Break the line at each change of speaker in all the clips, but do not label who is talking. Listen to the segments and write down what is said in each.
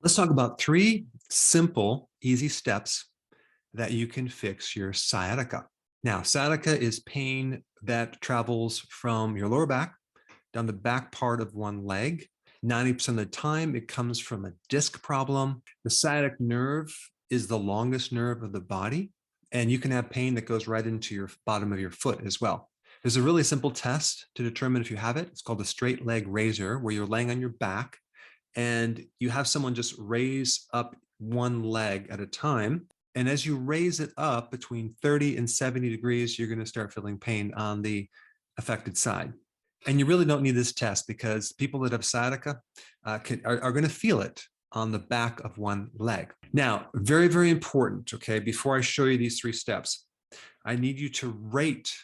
Let's talk about three simple, easy steps that you can fix your sciatica. Now, sciatica is pain that travels from your lower back down the back part of one leg. 90% of the time, it comes from a disc problem. The sciatic nerve is the longest nerve of the body, and you can have pain that goes right into your bottom of your foot as well. There's a really simple test to determine if you have it. It's called the straight leg razor, where you're laying on your back and you have someone just raise up one leg at a time. And as you raise it up between 30 and 70 degrees, you're going to start feeling pain on the affected side. And you really don't need this test because people that have sciatica are going to feel it on the back of one leg. Now, very, very important, okay, before I show you these three steps, I need you to rate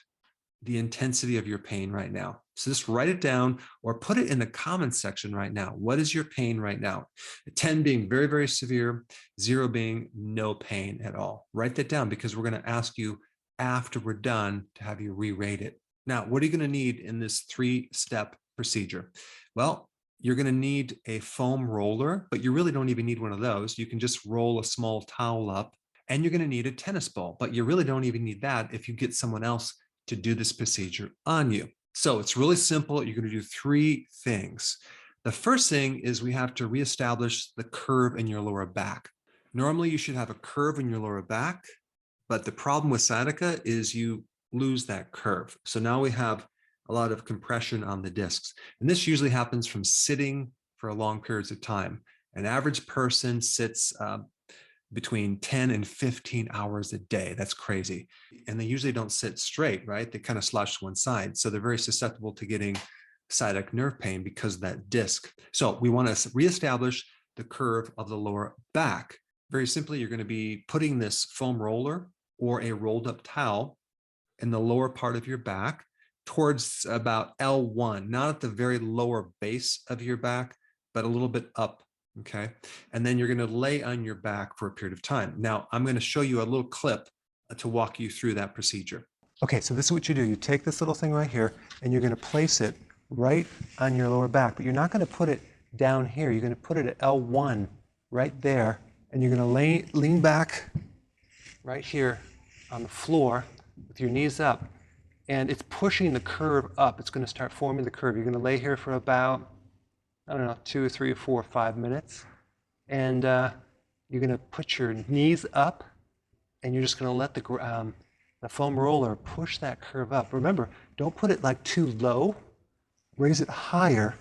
the intensity of your pain right now. So just write it down or put it in the comments section right now. What is your pain right now? 10 being very, very severe, 0 being no pain at all. Write that down because we're going to ask you after we're done to have you re-rate it. Now, what are you going to need in this 3-step procedure? Well, you're going to need a foam roller, but you really don't even need one of those. You can just roll a small towel up, and you're going to need a tennis ball, but you really don't even need that if you get someone else to do this procedure on you. So it's really simple. You're going to do 3 things. The first thing is we have to reestablish the curve in your lower back. Normally you should have a curve in your lower back, but the problem with sciatica is you lose that curve. So now we have a lot of compression on the discs. And this usually happens from sitting for long periods of time. An average person sits between 10 and 15 hours a day. That's crazy. And they usually don't sit straight, right? They kind of slouch to one side. So they're very susceptible to getting sciatic nerve pain because of that disc. So we want to reestablish the curve of the lower back. Very simply, you're going to be putting this foam roller or a rolled up towel in the lower part of your back towards about L1, not at the very lower base of your back, but a little bit up. Okay. And then you're going to lay on your back for a period of time. Now, I'm going to show you a little clip to walk you through that procedure. Okay, so this is what you do. You take this little thing right here and you're going to place it right on your lower back, but you're not going to put it down here. You're going to put it at L1 right there, and you're going to lean back right here on the floor with your knees up, and it's pushing the curve up. It's going to start forming the curve. You're going to lay here for about, I don't know, 2 or 3 or 4 or 5 minutes. And you're going to put your knees up, and you're just going to let the foam roller push that curve up. Remember, don't put it like too low. Raise it higher,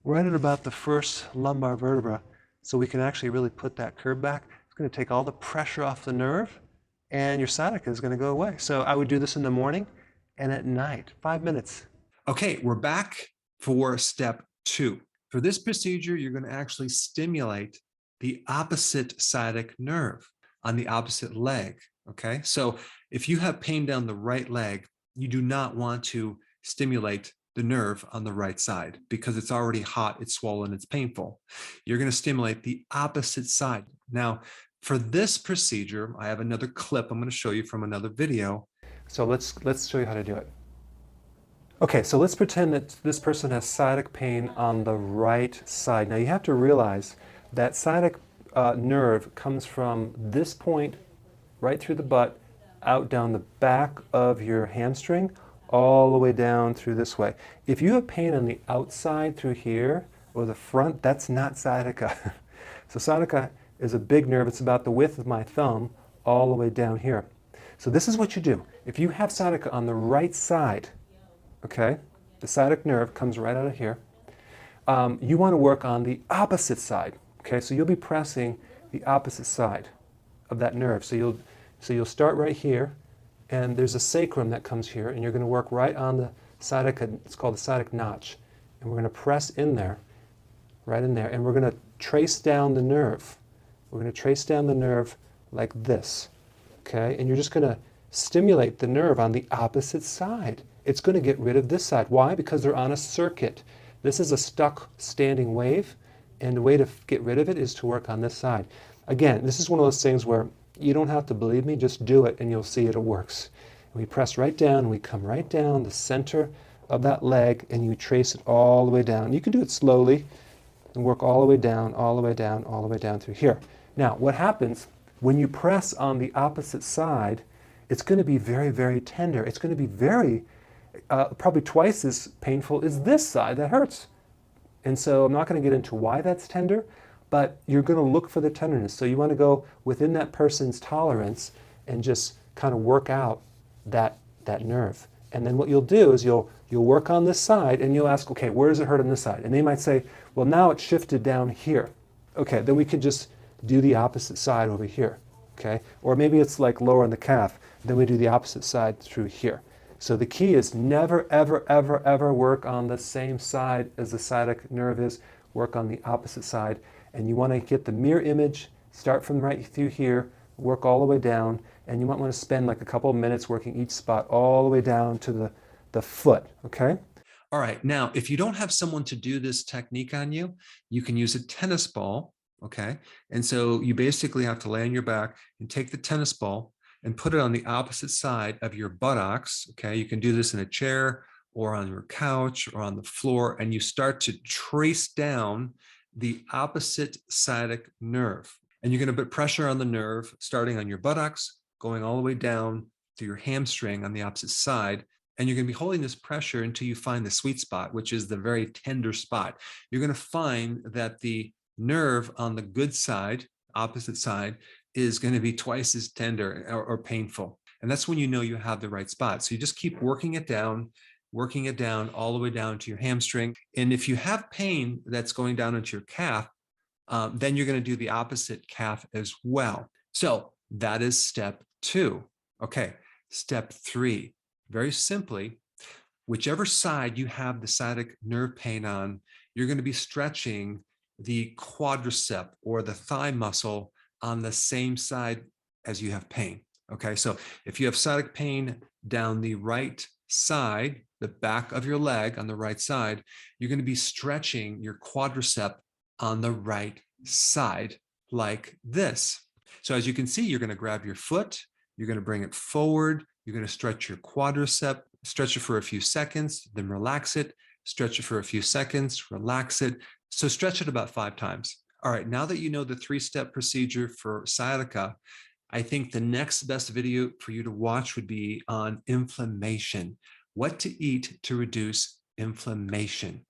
right at about the first lumbar vertebra, so we can actually really put that curve back. It's going to take all the pressure off the nerve, and your sciatica is going to go away. So I would do this in the morning and at night, 5 minutes. Okay, we're back for step 2. For this procedure, you're going to actually stimulate the opposite sciatic nerve on the opposite leg, okay? So if you have pain down the right leg, you do not want to stimulate the nerve on the right side because it's already hot, it's swollen, it's painful. You're going to stimulate the opposite side. Now, for this procedure, I have another clip I'm going to show you from another video. So let's show you how to do it. Okay, so let's pretend that this person has sciatic pain on the right side. Now you have to realize that sciatic nerve comes from this point right through the butt, out down the back of your hamstring, all the way down through this way. If you have pain on the outside through here or the front, that's not sciatica. So sciatica is a big nerve. It's about the width of my thumb all the way down here. So this is what you do. If you have sciatica on the right side, okay, the sciatic nerve comes right out of here. You want to work on the opposite side, okay? So you'll be pressing the opposite side of that nerve. So you'll start right here, and there's a sacrum that comes here, and you're going to work right on the sciatica. It's called the sciatic notch, and we're going to press in there, right in there, and we're going to trace down the nerve. We're going to trace down the nerve like this, okay? And you're just going to stimulate the nerve on the opposite side. It's going to get rid of this side. Why? Because they're on a circuit. This is a stuck standing wave, and the way to get rid of it is to work on this side. Again, this is one of those things where you don't have to believe me, just do it and you'll see it works. And we press right down, we come right down the center of that leg, and you trace it all the way down. You can do it slowly,
and work all the way down, all the way down, all the way down through here. Now, what happens when you press on the opposite side, it's going to be very, very tender. It's going to be very, probably twice as painful as this side that hurts. And so I'm not going to get into why that's tender, but you're going to look for the tenderness. So you want to go within that person's tolerance and just kind of work out that nerve. And then what you'll do is you'll work on this side and you'll ask, okay, where does it hurt on this side? And they might say, well, now it's shifted down here. Okay, then we can just do the opposite side over here. Okay, or maybe it's like lower on the calf. Then we do the opposite side through here. So the key is never, ever, ever, ever work on the same side as the sciatic nerve is. Work on the opposite side. And you want to get the mirror image, start from right through here, work all the way down, and you might want to spend like a couple of minutes working each spot all the way down to the foot, okay?
All right. Now, if you don't have someone to do this technique on you, you can use a tennis ball, okay? And so you basically have to lay on your back and take the tennis ball and put it on the opposite side of your buttocks, okay? You can do this in a chair or on your couch or on the floor, and you start to trace down the opposite sciatic nerve. And you're going to put pressure on the nerve starting on your buttocks, going all the way down to your hamstring on the opposite side. And you're going to be holding this pressure until you find the sweet spot, which is the very tender spot. You're going to find that the nerve on the good side, opposite side, is going to be twice as tender or painful. And that's when you know you have the right spot. So you just keep working it down all the way down to your hamstring. And if you have pain that's going down into your calf, then you're going to do the opposite calf as well. So that is step 2. Okay, step 3. Very simply, whichever side you have the sciatic nerve pain on, you're going to be stretching the quadricep or the thigh muscle on the same side as you have pain. Okay, so if you have sciatic pain down the right side, the back of your leg on the right side, you're going to be stretching your quadricep on the right side like this. So as you can see, you're going to grab your foot, you're going to bring it forward, you're going to stretch your quadricep, stretch it for a few seconds, then relax it, stretch it for a few seconds, relax it. So stretch it about 5 times. All right, now that you know the 3-step procedure for sciatica, I think the next best video for you to watch would be on inflammation. What to eat to reduce inflammation.